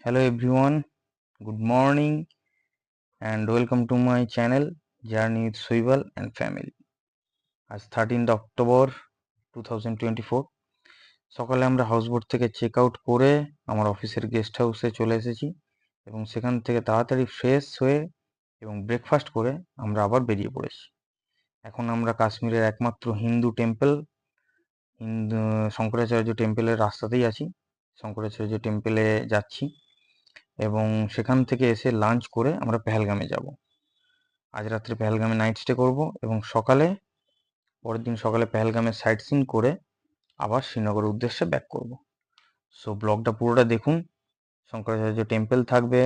Hello everyone, good morning and welcome to my channel Journey with Soibal and Family. আজ 13th October 2024 সকালে আমরা houseboat থেকে check out করে আমার অফিসের গেস্ট হাউসে চলে এসেছি এবং সেখান থেকে তাড়াতাড়ি ফ্রেশ হয়ে এবং ব্রেকফাস্ট করে আমরা আবার বেরিয়ে পড়েছি। এখন আমরা কাশ্মীরের একমাত্র হিন্দু টেম্পল শঙ্করাচার্য টেম্পলের রাস্তাতেই আছি। শঙ্করাচার্য টেম্পলে যাচ্ছি এবং সেখান থেকে এসে লাঞ্চ করে আমরা পেহেলগামে যাব। আজ রাত্রে পেহেলগামে নাইট স্টে করব এবং পরের দিন সকালে পেহেলগামের সাইট সিন করে আবার শ্রীনগরের উদ্দেশ্যে ব্যাক করব। সো ব্লগটা পুরোটা দেখুন। শঙ্করাচার্য টেম্পল থাকবে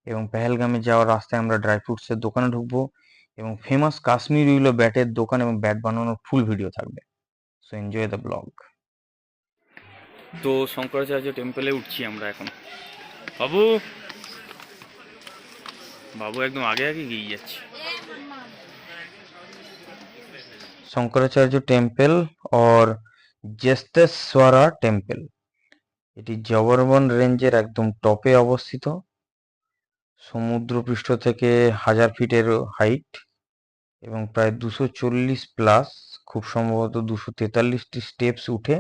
এবং পেহেলগামে যাওয়ার রাস্তায় আমরা ড্রাই ফ্রুটসের দোকানে ঢুকবো এবং ফেমাস কাশ্মীর উইলো ব্যাটের দোকান এবং ব্যাট বানানোর ফুল ভিডিও থাকবে। So enjoy the blog. তো শঙ্করাচার্য টেম্পলে উঠছি আমরা এখন। বাবু বাবু একদম আগে আগে গিয়ে যাচ্ছে। শঙ্করাচার্য টেম্পল অর জেস্তেশ্বরা টেম্পল, এটি জবরবন রেঞ্জের একদম টপে অবস্থিত। সমুদ্রপৃষ্ঠ থেকে 1000 ফিটের হাইট এবং প্রায় 240 প্লাস, খুব সম্ভবত 243টি স্টেপস উঠে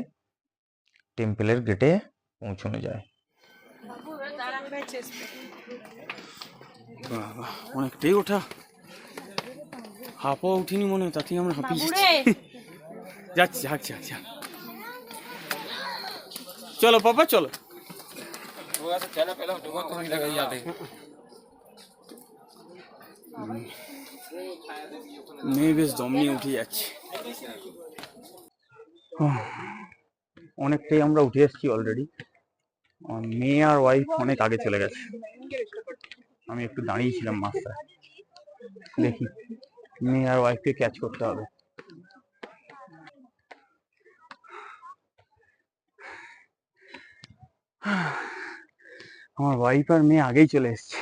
টেম্পলের গেটে পৌঁছানো যায়। অনেকটাই ওঠা, হাঁপাও উঠিনি মনে হয়, তাতেই আমরা হাঁপিয়ে যাচ্ছি। চলো পাপা চলো। মেয়ে বেশ দম নিয়ে উঠে যাচ্ছে। অনেকটাই আমরা উঠে এসেছি অলরেডি। মেয়ে আর ওয়াইফ অনেক আগে চলে গেছে। আমি একটু দাঁড়িয়েছিলাম মাস্টার, দেখি মেয়ে আর ওয়াইফকে ক্যাচ করতে হবে। আমার ওয়াইফ আর মেয়ে আগেই চলে এসছে।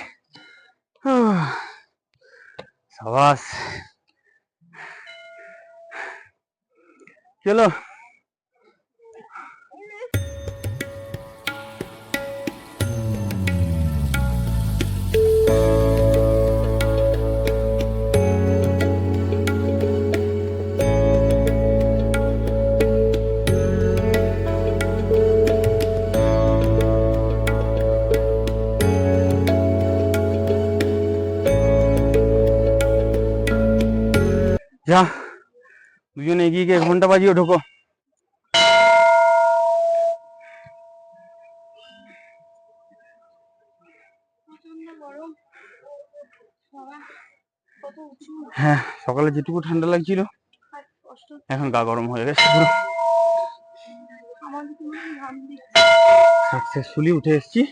সাবাস, চলো। যা, দুজনে এগিয়ে গিয়ে ঘন্টা বাজিয়ে ঢোকো। হ্যাঁ, সকালে যেটুকু ঠান্ডা লাগছিল এখন গা গরম হয়ে গেছে পুরো। সাকসেসফুলি উঠে এসেছি।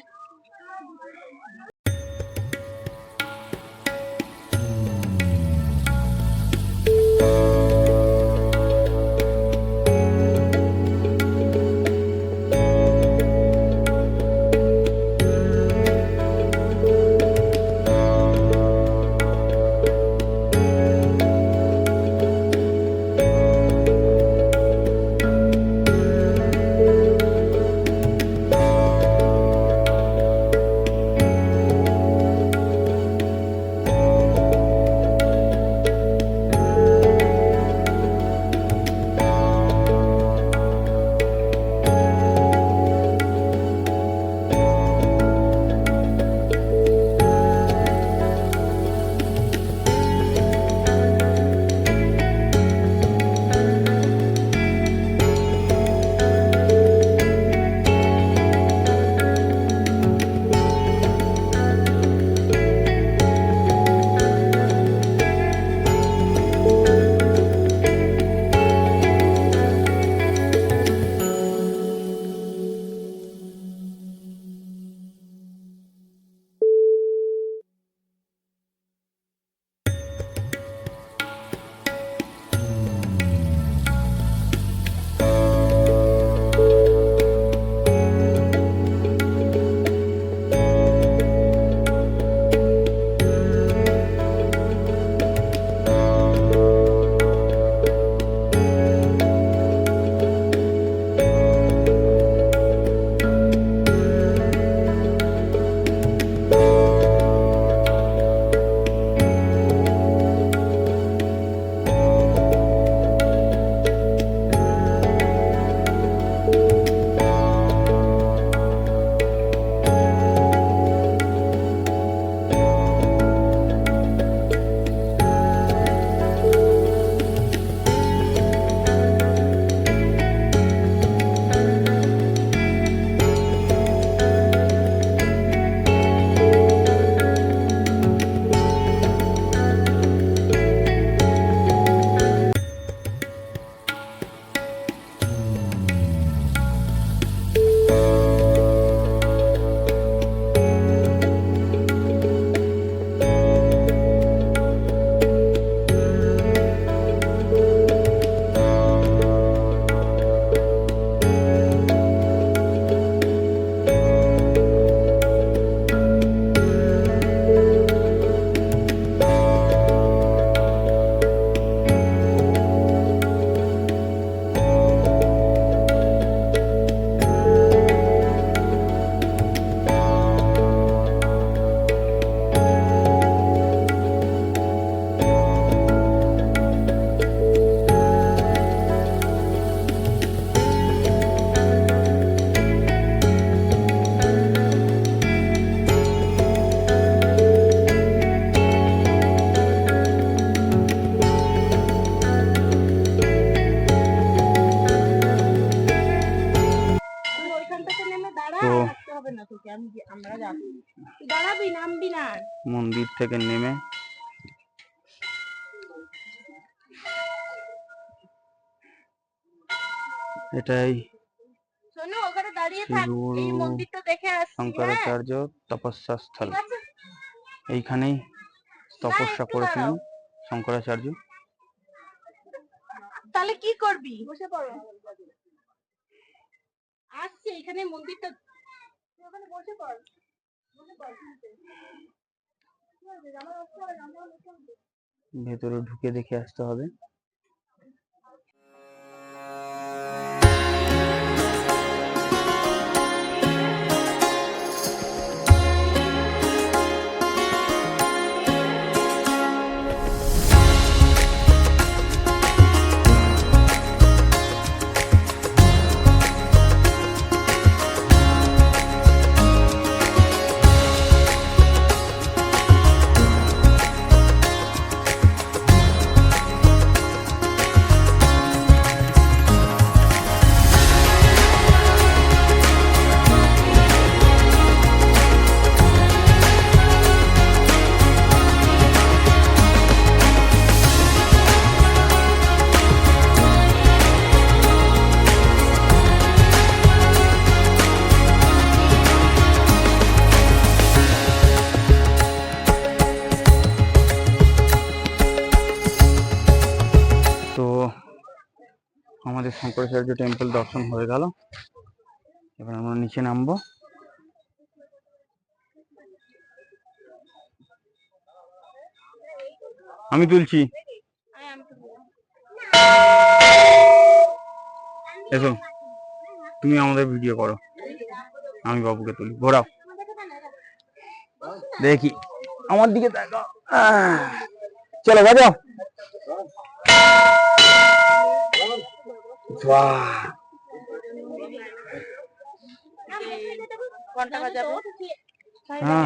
না তোকে, আমরা যাবো, দাঁড়াবি নামবি না। মন্দির থেকে নেমে এটাই শোনো ওখানে দাঁড়িয়ে থাক, এই মন্দিরটা দেখে আসছি। শঙ্করাচার্য তপস্যা স্থল, এইখানেই তপস্যা করেছিলেন শঙ্করাচার্য। তাহলে কি করবি? বসে পড়ো, আসছে এখানে মন্দিরটা, ওখানে বসে পড়, ভেতরে ঢুকে দেখে আসতে হবে। তো আমাদের শঙ্করাচার্য টেম্পল দর্শন হয়ে গেল, এবার আমরা নিচে নামবো। আমি তুলছি, এসো তুমি আমাদের ভিডিও করো, আমি বাবুকে তুলি। ঘোরাও, দেখি আমার দিকে তাকাও। চলো বাজাও।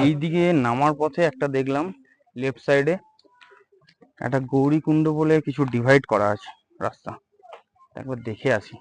এইদিকে নামার পথে একটা দেখলাম লেফট সাইডে একটা গৌরী কুণ্ড বলে কিছু ডিভাইড করা আছে রাস্তা, একবার দেখে আসি।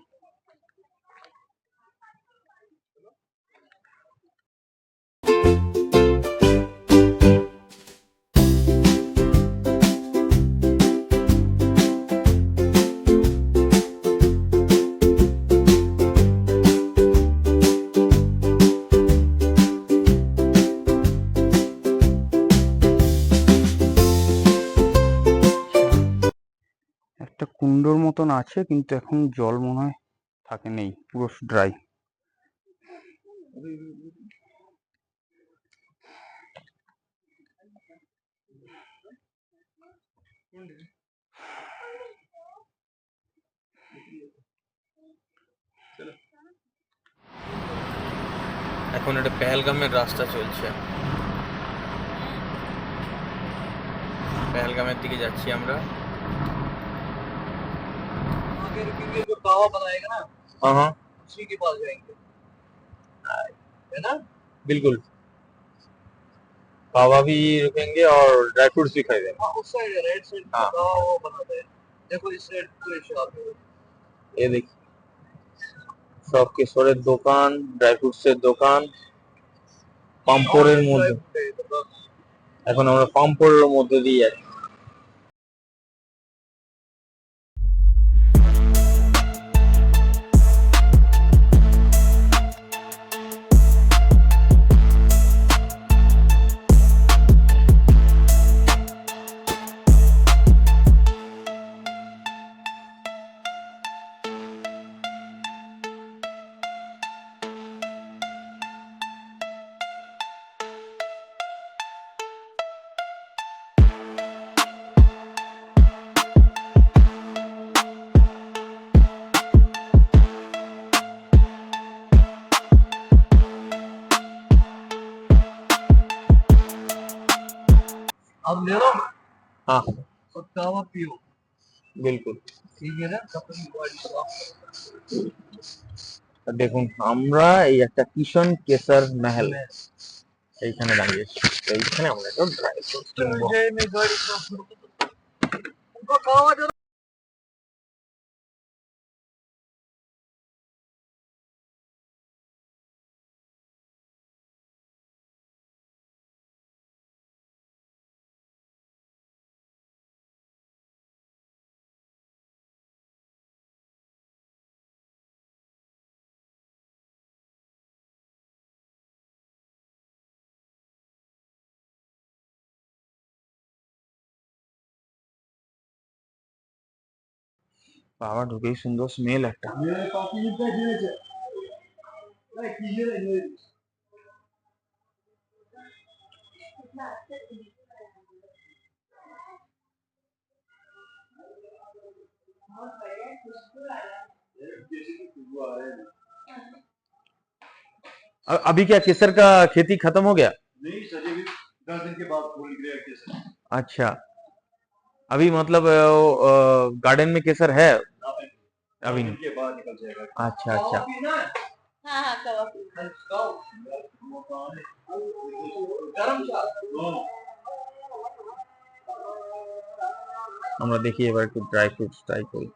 একটা কুণ্ডর মতন আছে কিন্তু এখন জল মনে হয় থাকে, নেই, পুরো ড্রাই। এখন এটা পেহেলগামের রাস্তা চলছে, পেহেলগামের দিকে যাচ্ছি আমরা। जो कावा बनाएगा ना, हाँ उसी के पास जाएंगे, है ना? बिल्कुल, कावा भी रुकेंगे और ड्राई फ्रूट्स भी खरीदेंगे। हाँ उस साइड राइट साइड में कावा वो बनाते हैं, देखो इस साइड पूरे शॉप है, ये देखिए সব কেশরের দোকান, ড্রাই ফ্রুটসের দোকান, পাম্পড়ের মধ্যে। এখন আমরা পাম্পড়ের মধ্যে দিয়ে যাচ্ছি। अब ले लो, हाँ और कावा पियो, बिल्कुल ठीक है ना। দেখুন আমরা এই একটা কিষণ কেশর महल এইখানে দাঁড়িয়েছি, এইখানে আমরা একটা ড্রাই ফ্রুট কিনবো। বাবা ঢুকেই সুন্দর স্মেল একটা। अभी क्या केसर का खेती खत्म हो गया? नहीं सर, ये भी 10 दिन के बाद फूल गिरेगा केसर। अच्छा, अभी मतलब गार्डन में केसर है अभी नहीं? के बाद निकल जाएगा। अच्छा अच्छा। हाँ हाँ कवा पीना। गरम चाय। আমরা দেখি এবার একটু ড্রাই ফ্রুটস ট্রাই করি।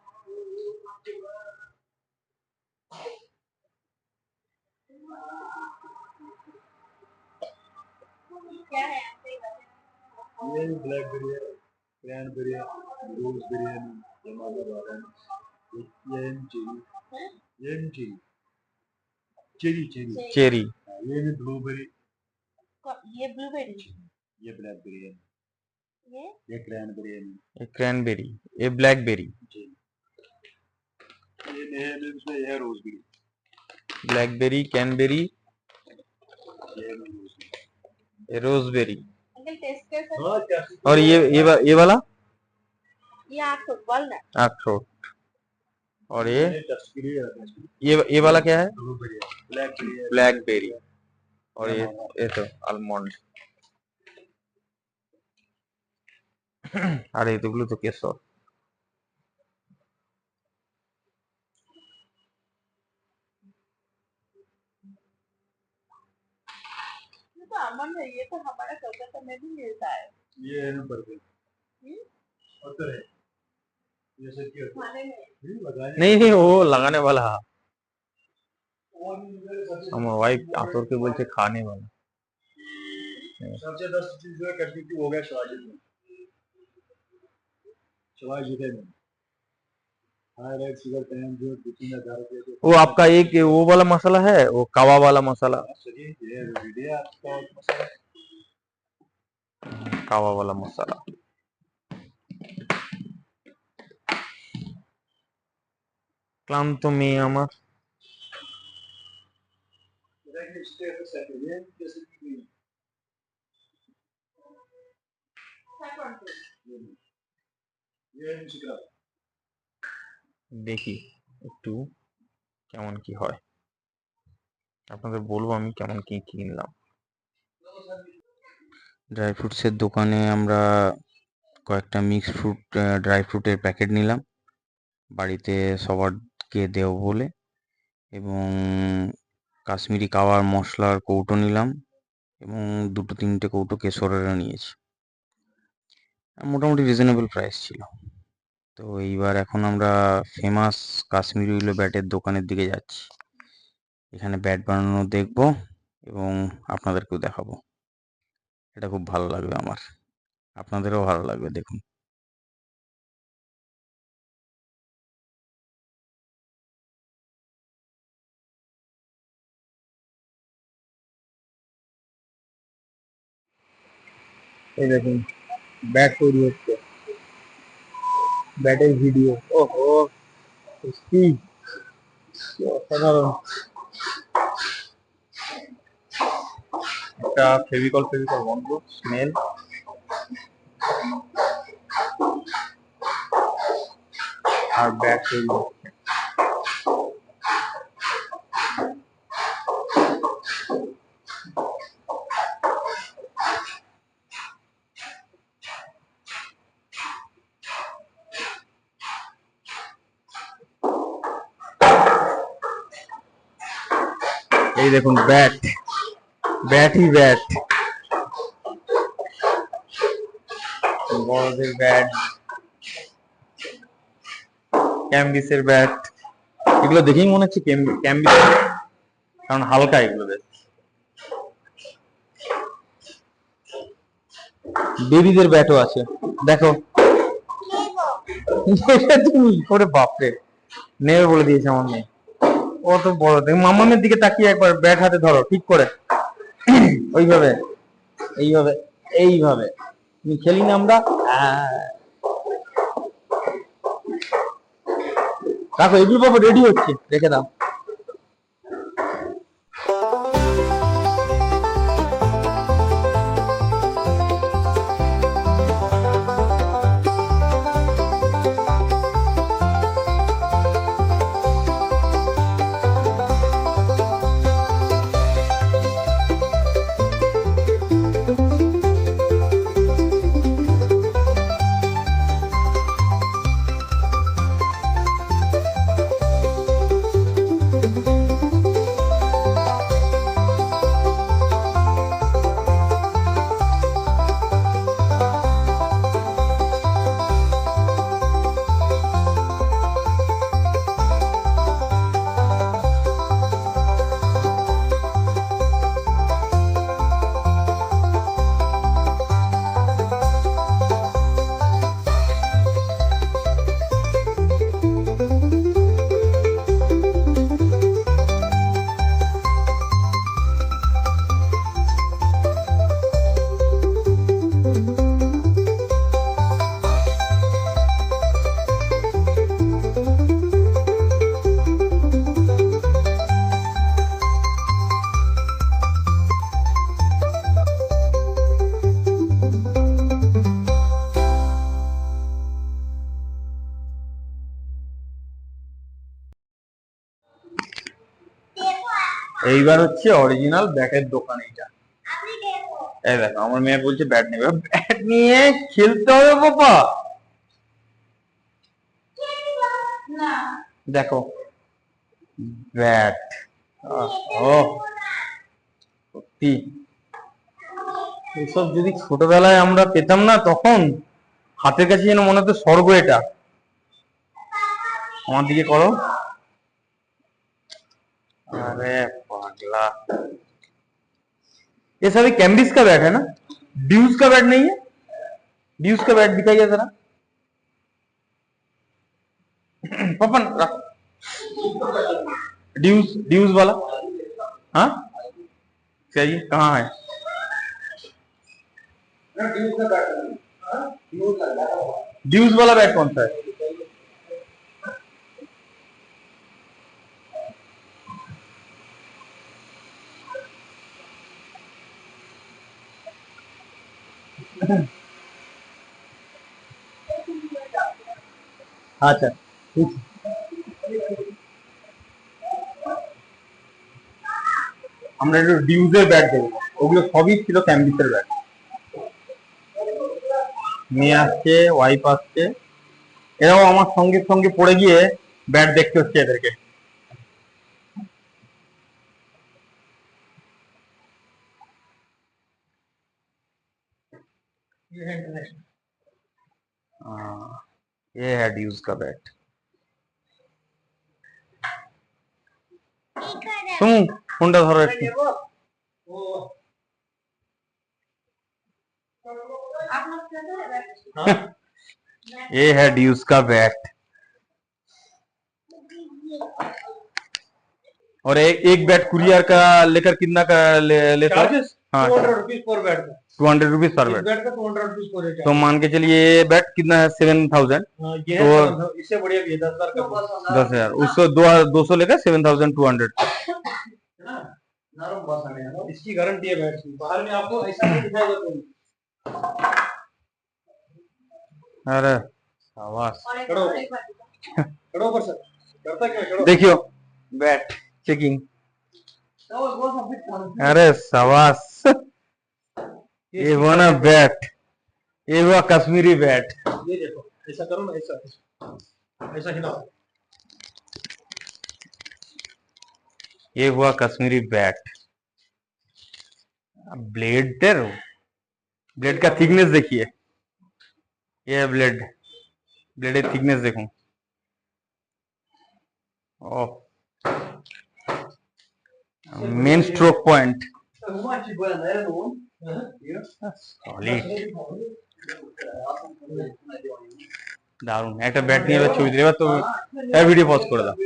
क्या है आपके बताओ। ये ब्लैकबेरी है, क्रैनबेरी है, रोज़बेरी है, जमाला बादाम, ये चेरी, चेरी, চেরি। ये भी ब्लूबेरी, ये ब्लूबेरी, ये ब्लैकबेरी है, ये ये क्रैनबेरी है, ये क्रैनबेरी, ये ब्लैकबेरी। ये है रोज़बेरी, ब्लैकबेरी, कैनबेरी, ये रोज़बेरी। अंकल टेस्ट कर सकते हाँ क्या? और ये वाला ये आपको वालनट, अखरोट। और ये टस्करी है, ये वाला क्या है? ब्लूबेरी है, ब्लैकबेरी है, ब्लैकबेरी। और ये तो आलमंड। আর এগুলো তো কেশর। ये तो आमंड है, ये तो हमारा कलकत्ता में भी मिलता है। ये है ना बर्गर, अतर है, ये सब क्या खाने में लगाने नहीं नहीं, वो लगाने वाला। আমার ওয়াইফ আতরকে বলছে খানে वाला। सबसे 10 चीज जो है करती थी हो गया शवाजिद में, शवाजिद में हाईलाइट शुगर टैम जो 2-3 हज़ार रुपए वो आपका एक वो वाला मसाला है, वो कावा वाला मसाला, सही ये रेडी है आपका मसाला। कावा वाला मसाला। ক্লান্ত মেয়ে আমার। देखिए स्टेट सेट ये जैसे कि ये मुश्किल দেখি একটু কেমন কি হয়, আপনাদের বলবো আমি কেমন কি কিনলাম। ড্রাই ফ্রুটসের দোকানে আমরা কয়েকটা মিক্স ফ্রুট ড্রাই ফ্রুটের প্যাকেট নিলাম বাড়িতে সবারকে দেবো বলে, এবং কাশ্মীরি কাওয়ার মশলার কৌটো নিলাম, এবং 2-3টে কৌটো কেশরেরও নিয়েছি। মোটামুটি রিজনেবল প্রাইস ছিল। তো এইবার এখন আমরা ফেমাস কাশ্মীরি উইলো ব্যাটের দোকানের দিকে যাচ্ছি। এখানে ব্যাট বানানো দেখবো এবং আপনাদেরকেও দেখাবো। এটা খুব ভালো লাগবে আমার, আপনাদেরও ভালো লাগবে, দেখুন। এই দেখুন ব্যাট তৈরি হচ্ছে, ব্যাটের ভিডিও। ওহো কি অসাধারণ! একটা ফেভিকল বন্ধ, স্মেল। আর ব্যাট তৈরি হচ্ছে। এই দেখুন ব্যাট, ব্যাটই ব্যাট, বড়দের ব্যাট, ক্যাম্বিসের ব্যাট। এগুলো দেখেই মনে হচ্ছে ক্যাম্বিস, কারণ হালকা এগুলো বেশ। বেবিদের ব্যাটও আছে, দেখো। তুমি ওরে বাপরে, নেবে বলে দিয়েছে আমার মেয়ে। ও তো বড়, দেখো মামামের দিকে তাকিয়ে একবার ব্যাট হাতে ধরো ঠিক করে, ওইভাবে এইভাবে এইভাবে। তুমি খেলি না আমরা, রাখো, এগুলো বাবা রেডি হচ্ছে, রেখে দাও। এইবার হচ্ছে অরিজিনাল ব্যাটের দোকান এইটা। এই দেখো আমার মেয়ে বলছে ব্যাট নেবে, ব্যাট নিয়ে খেলতে হবে বাবা। না দেখো ব্যাট, ও সত্যি এসব যদি ছোটবেলায় আমরা পেতাম না, তখন হাতের কাছে যেন মনে হতো স্বর্গ। এটা আমার দিকে করো, अरे पागला, ये सभी कैम्ब्रिज का बैट है ना, ड्यूज का बैट नहीं है? ड्यूज का बैट दिखाइए जरा। पपन रखो, ड्यूज ड्यूज वाला। हाँ चाहिए, कहाँ है? ड्यूज वाला बैट कौन सा है? আচ্ছা ঠিক, আমরা একটু ডিউজের ব্যাট দেখবো, ওগুলো সবই ছিল ক্যাম্বিসের ব্যাট। মেয়ে আসছে, ওয়াইফ আসছে, এরাও আমার সঙ্গে সঙ্গে পড়ে গিয়ে ব্যাট দেখতে হচ্ছে এদেরকে। ये है ड्यूज का बैट। तुम फोनটা ধরো একটু। ये है ड्यूज का बैट, और एक बैट कुरियर का लेकर कितना का लेता है? हाँ 200 रुपीज पर बैट का, 200 रुपीज पर इस बैट। बैट का 200 रुपीज पर है। तो मान के चलिए ये बैट कितना है? 7000। ये तो है 7,000, इससे बढ़िया भी है 10,000 का 10,000, उसको 200 लेकर 7200। नरम बस है, इसकी गारंटी है बैट की, बाहर में आपको ऐसा नहीं दिखाएगा कोई। अरे शाबाश, खड़ो खड़ो पर सर, करता क्या खड़ो। देखियो बैट चेकिंग, अरे शाबाश, ये हुआ ना बैट, ये हुआ कश्मीरी बैट। ये देखो ऐसा करो ना, ऐसा ऐसा हिलाओ, ये हुआ कश्मीरी बैट। ब्लेड ब्लेड का थिकनेस देखिए, ये है ब्लेड, ब्लेड की थिकनेस देखो। ओह, मेन स्ट्रोक पॉइंट সলিড, দারুন। একটা ব্যাট নিয়ে এবার ছবি দিলে, এবার তো ভিডিও পজ করে দাও।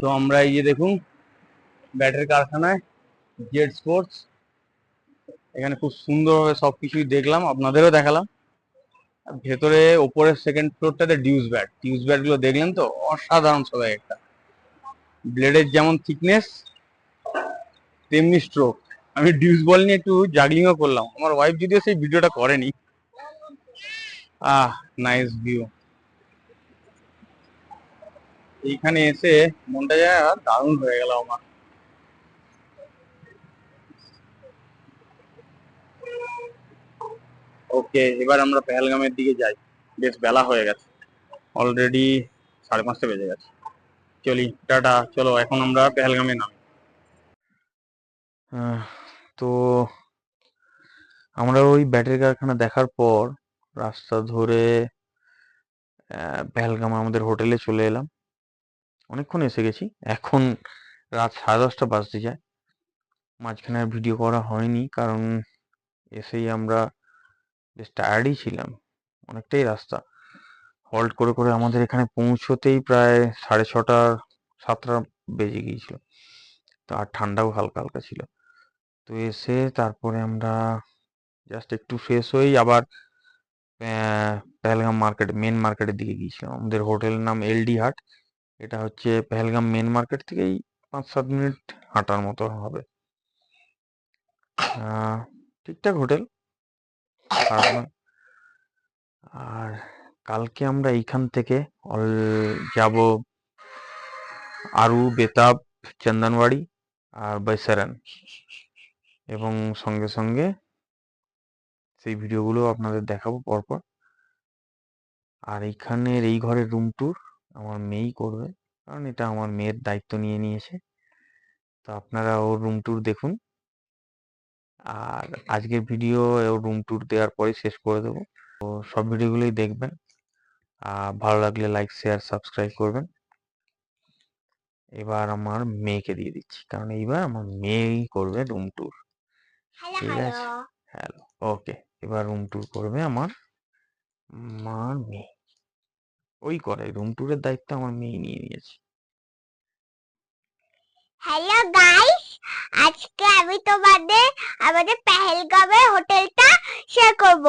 তো আমরা এই যে দেখুন ব্যাটের কারখানায় জেড স্পোর্টস, এখানে খুব সুন্দরভাবে সবকিছুই দেখলাম, আপনাদেরও দেখালাম। ভেতরে ওপরের সেকেন্ড ফ্লোরটাতে ডিউস ব্যাট গুলো দেখলেন তো, অসাধারণ সবাই একটা। ব্লেডের যেমন থিকনেস তেমনি স্ট্রোক। আমি ডিউস বল নিয়ে একটু জাগলিংও করলাম, আমার ওয়াইফ যদিও সেই ভিডিওটা করেনি। Nice view. এইখানে এসে মনটা যায় দারুণ হয়ে গেল আমার। ওকে, এবার আমরা পেহেলগামের দিকে যাই। বেশ বেলা হয়ে গেছে, অলরেডি 5:30 বেজে গেছে। চলি, টাটা। চলো এখন আমরা পেহেলগামে নামি। তো আমরা ওই ব্যাটারি কারখানা দেখার পর রাস্তা ধরে পেহেলগাম আমাদের হোটেলে চলে এলাম। অনেকক্ষণ এসে গেছি, এখন রাত 10:30 বাজতে যায়। মাঝখানে আর ভিডিও করা হয়নি, কারণ এসেই আমরা বেশ টায়ার্ডই ছিলাম। অনেকটাই রাস্তা হল্ট করে করে আমাদের এখানে পৌঁছতেই প্রায় 6:30 7টা বেজে গিয়েছিল। তো আর ঠান্ডাও হালকা হালকা ছিল। তো এসে তারপরে আমরা জাস্ট একটু ফ্রেশ হয়েই আবার পেহেলগাম মেন মার্কেটের দিকে গিয়েছিলাম। আমাদের হোটেলের নাম এলডি হাট। এটা হচ্ছে পেহেলগাম মেন মার্কেট থেকেই 5-7 মিনিট হাঁটার মতো হবে। ঠিকঠাক হোটেল, খারাপ নয়। আর কালকে আমরা এইখান থেকে যাব আরু, বেতাব, চন্দনবাড়ি আর বৈসারান, এবং সঙ্গে সঙ্গে সেই ভিডিওগুলো আপনাদের দেখাবো পরপর। আর এইখানের এই ঘরের রুম ট্যুর আমার মেয়েই করবে, কারণ এটা আমার মেয়ের দায়িত্ব নিয়ে নিয়েছে। তো আপনারা ওর রুম ট্যুর দেখুন, আর আজকের ভিডিও ওর রুম ট্যুর দেওয়ার পরে শেষ করে দেবো। তো সব ভিডিওগুলোই দেখবেন, ভালো লাগলে লাইক, শেয়ার, সাবস্ক্রাইব করবেন। এবার আমার মেয়েকে দিয়ে দিচ্ছি, কারণ এইবার আমার মেয়েই করবে রুম ট্যুর। ঠিক আছে, হ্যালো, ওকে। এবার রুম ট্যুর করবে আমার মেয়ে। ওই করে রুম ট্যুরের দায়িত্ব আমার মেয়ে নিয়ে নিয়েছে। হ্যালো গাইস, আজকে আমি তোমাদের আমাদের পেহেলগামের হোটেলটা শেয়ার করব।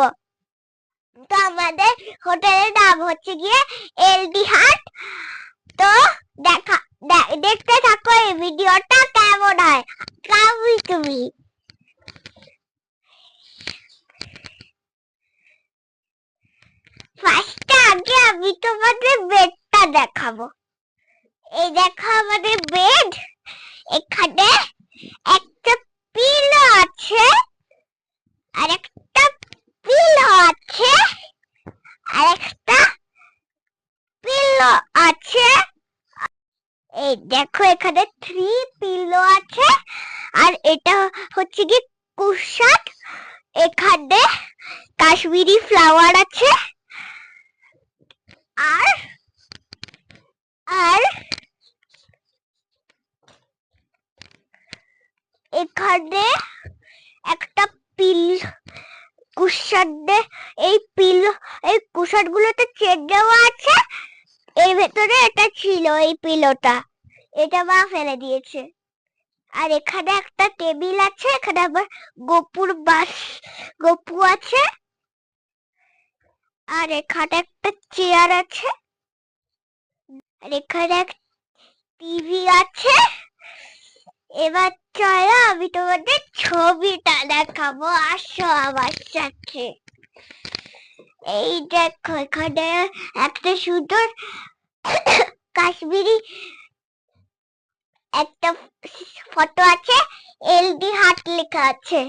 তো আমাদের হোটেলের নাম হচ্ছে গিয়ে এলডি হাট। তো দেখতে থাকো এই ভিডিওটা কেমন হয়। Come with me. ফার্স্টে আগে আমি তোমাদের বেডটা দেখাবো। এই দেখো আমাদের বেড। এখানে একটা পিলো আছে, আর একটা পিলো আছে, আর একটা পিলো আছে। এই দেখো এখানে 3 পিলো আছে, আর এটা হচ্ছে কি কুশন। এখানে কাশ্মীরি ফ্লাওয়ার আছে, আর আর এখানে একটা কুশন, এই কুশন গুলোতে চেন দেওয়া আছে। এর ভেতরে এটা ছিল, এই পিলোটা, এটা মা ফেলে দিয়েছে। আর এখানে একটা টেবিল আছে, এখানে আবার গপু আছে, আর এখানে একটা চেয়ার আছে, আর এখানে টিভি আছে। এবার চলো আমি তোমাদের ছবিটা দেখাবো, আসো আমার সাথে। এই দেখো এখানে একটা সুন্দর কাশ্মীরি একটা ফটো আছে, এলডি হাট লেখা আছে।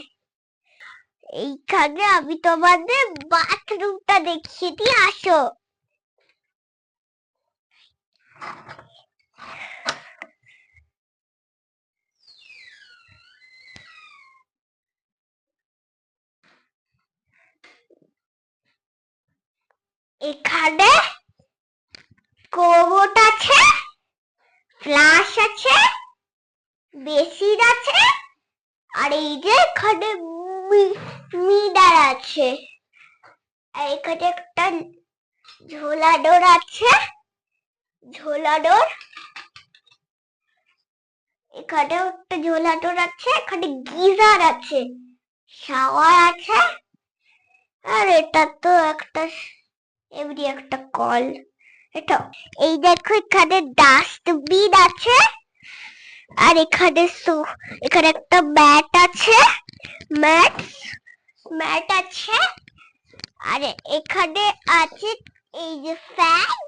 এইখানে আমি তোমাদের বাথরুমটা দেখিয়ে দিই, আসো। এখানে কোমোড আছে, ফ্লাশ আছে, বেসিন আছে, আর এই যে এখানে মিটার আছে। আর এখানে একটা ঝোলাডোর আছে, এখানে একটা ঝোলাডোর আছে, এখানে গিজার আছে, শাওয়ার আছে, আর এটা তো একটা এমনি একটা কল। এটা এই দেখো এখানে ডাস্টবিন আছে, আর এখানে এখানে একটা ম্যাট আছে, ম্যাট ম্যাট আছে, আর এখানে আছে এই যে ফ্যান,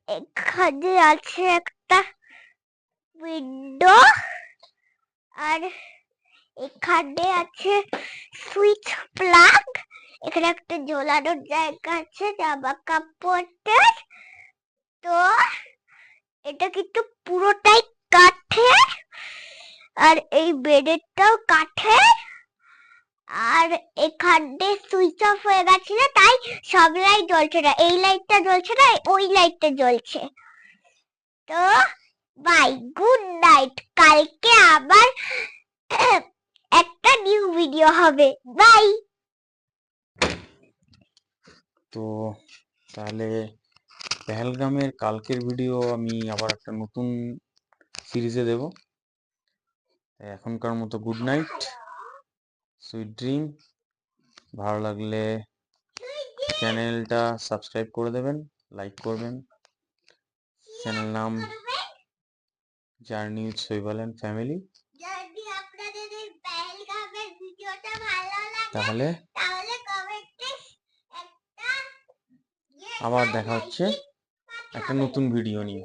এখানে আছে একটা উইন্ডো, আর এখানে আছে সুইচ প্লাগ, এখানে একটা ঝোলানোর জায়গা আছে জামা কাপড়ের। তো এটা কিন্তু পুরোটাই কাঠের, আর এই বেডেরটাও কাঠের, আর এখানে সুইচ অফ হয়ে গেছিল তাই সব লাইট জ্বলছে না, এই লাইটটা জ্বলছে না, ওই লাইটটা জ্বলছে। তো বাই, গুড নাইট, কালকে আবার একটা নিউ ভিডিও হবে, বাই। তো তাহলে পেহেলগামের কালকের ভিডিও আমি আবার একটা নতুন সিরিজে দেব। এখনকার মতো গুড নাইট, সুইট ড্রিম। ভালো লাগলে চ্যানেলটা সাবস্ক্রাইব করে দেবেন, লাইক করবেন। চ্যানেল নাম জার্নি উইথ শৈবাল অ্যান্ড ফ্যামিলি। যদি আপনাদের এই পেহেলগামের ভিডিওটা ভালো লাগে তাহলে তাহলে কমেন্টে একটা আবার দেখা হচ্ছে একটা নতুন ভিডিও নিয়ে।